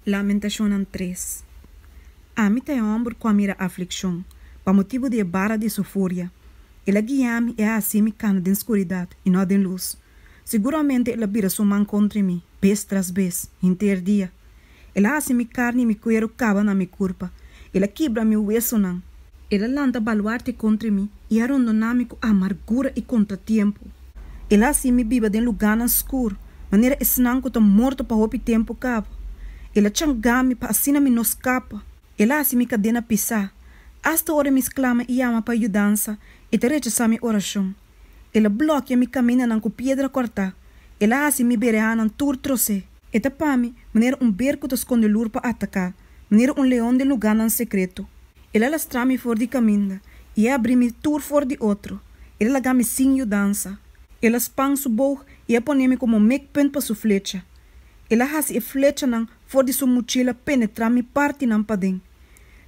Lamentação 3. A mim tem ombro com a mira aflição, para motivo de barra de sofúria. Ela guia-me e assim me cana de escuridade e não de luz. Seguramente ela vira sua mão contra mim, vez tras vez, inteiro dia. Ela assim me carne e me cuero cava na minha curva. Ela quebra meu hueso não. Ela lanta baluarte contra mim e arrondona-me com amargura e contratempo. Ela assim me biba de lugar na escuro, maneira esnanco está morto para o tempo cabo. Ela changame para assim me não escapa. Ela assim me cadena pisar. Hasta hora me exclama e ama para ajudança e te rechaça minha oração. Ela bloqueia me caminho não com pedra corta. Ela assim me bereana tur troce. E tapame, maneira berco te esconde lur para atacar. Maneira leão de lugar não secreto. Ela lastra-me fora de caminho e abre-me tur fora de outro. Ela laga-me sem ajudança. Ela spang su boog e põe-me como mecpunt para sua flecha. Ela hasi e flecha não fora de sua mochila penetra-me parte não padem.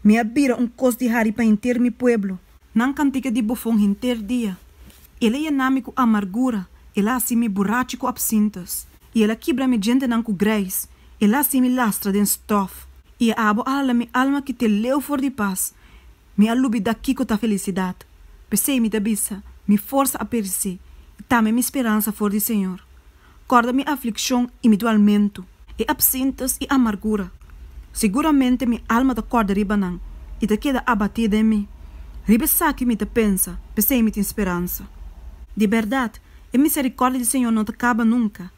Me abira cos de hari para inteiro mi pueblo. Não cantica de bofão inteiro dia. Ela ia-me com amargura. Ela assim me borracha com absintos. E ela quebra-me gente não com grés. Ela assim me lastra de stof. E abo ala mi alma que te leu fora de paz. Me alubi daqui com a felicidade. Pensei-me da bisa, me força a perecer. Tame minha esperança for de Senhor. Corda minha aflição e me tormento, e absintos e amargura. Seguramente minha alma da corda riba não, e te queda abatida em mim. Riba saque me te pensa, pensei me te esperança. De verdade, a misericórdia do Senhor não te acaba nunca,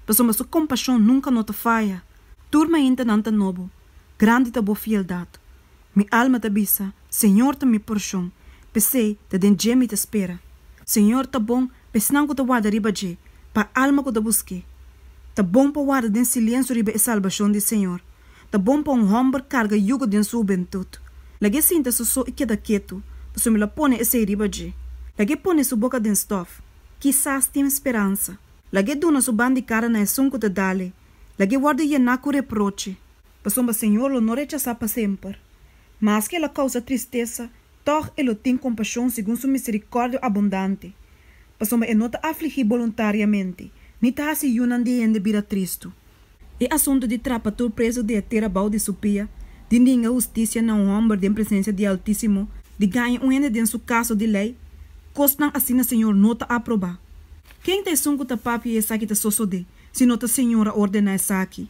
pois a sua compaixão nunca não te falha. Turma ainda não te novo, grande te boa fieldade. Minha alma te bisa, Senhor te me porção, pensei te denge me te espera. Senhor te bom, pensando que te guarda riba de, para alma que te busque. Te bom para guarda den silêncio riba e salvação de Senhor. Te bom para homem carga yugo den sua juventude. Lagi sinta so e queda quieto, pois me la pone esse riba de. Lagi pone sua boca den stof. Quizás tem esperança. Lagi duna sua banda de cara na som que te dale. Lagi guarda llenar com reproche. Pois o Senhor lo não rechaça para sempre. Mas que ela causa tristeza, toch ele tem compaixão segundo sua misericórdia abundante. Pasoma e nota afligir voluntariamente, ni ta si yunan de ende bira tristo. E assunto de trapatur preso de etera bau de supia, de ninga justiça na homem de presença de Altíssimo, de ganha ende de su caso de lei, costan assim a Senhor nota aprovar. Quem te sunco ta papi e saki ta sosode, se nota Senhora ordena e saki.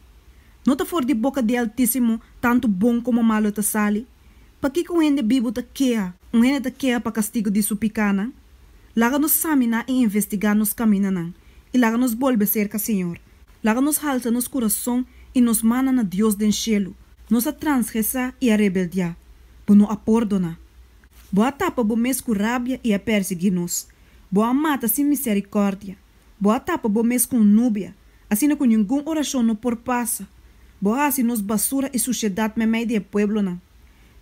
Nota for de boca de Altíssimo, tanto bom como malo ta sali, pa que com ende bibo ta quea, ende ta quea pa castigo de su picana. Laga nos examinar e investigar nos caminhos e laga nos volver cerca, Senhor. Laga nos halta nos coração e nos mana na Deus den cielo. Nos a transgressar e a rebeldia. Bo no a perdona. Boa tapa bo mes com rábia e a perseguir-nos. Boa mata sem misericórdia. Boa tapa bo mes com núbia. Assim com nenhum oração no por passa. Boa assim nos basura e sociedade me meio de pueblo não.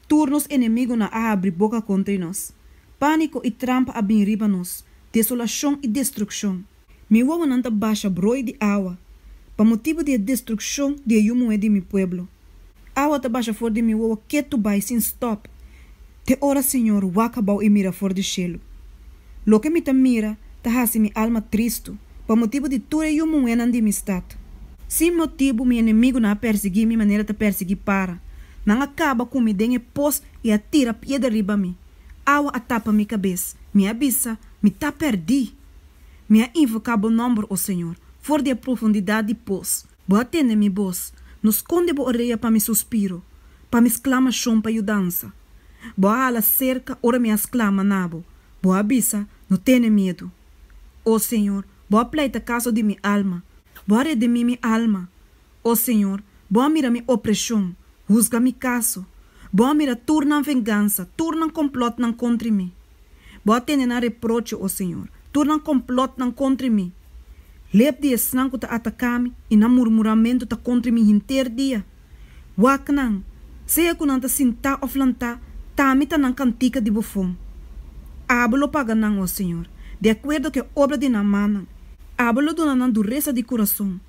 Turnos inimigo na a abrir boca contra nós. Pânico e trampa abin riba nos, desolação e destruição. Mi wawa nanta baixa broi de água, pa motivo de destruição de yumo e de mi pueblo. Água ta baixa for de mi wawa quieto bai sin stop. Te ora, Senhor, waka bau e mira for de cielo. Lo que mi ta mira, ta hasi mi alma tristo, pa motivo de ture yumo enan de mi estado. Sem motivo, mi inimigo na persegui mi maneira ta persegui para. Não acaba com mi dengue pos e atira piedra riba mi. Awa atapa mi cabeça, me abissa, me tá perdi. Me invocava o nome, ó Senhor, for de profundidade de pós. Boa atende mi voz, nos esconde boa orelha para mi suspiro, para mi exclamação para ajudança. Boa ala cerca, ora me exclama nabo. Boa abissa, não tenha medo. Ó Senhor, boa pleita caso de mi alma, boa redimir mi alma. Ó Senhor, boa mira mi opressão, juzga mi caso. Boa mira turna vingança, turna complot não contra mim. Boa tende na reproche, ó Senhor, turna complot não contra mim. Lep dia snanco ta atacame e na murmuramento ta contra mim inteiro dia. Wak nang, seja que não ta sinta ou flanta, tami ta nang cantica de bufão. Ablo paga nang, ó Senhor, de acordo que obra de namana. Ablo dona nang dureza de coração.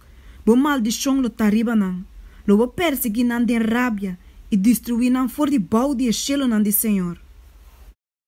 Bo maldição lo tariba nang, lo bo persegui nang de rabia. E destruir não for de balde e cielo não de Senhor.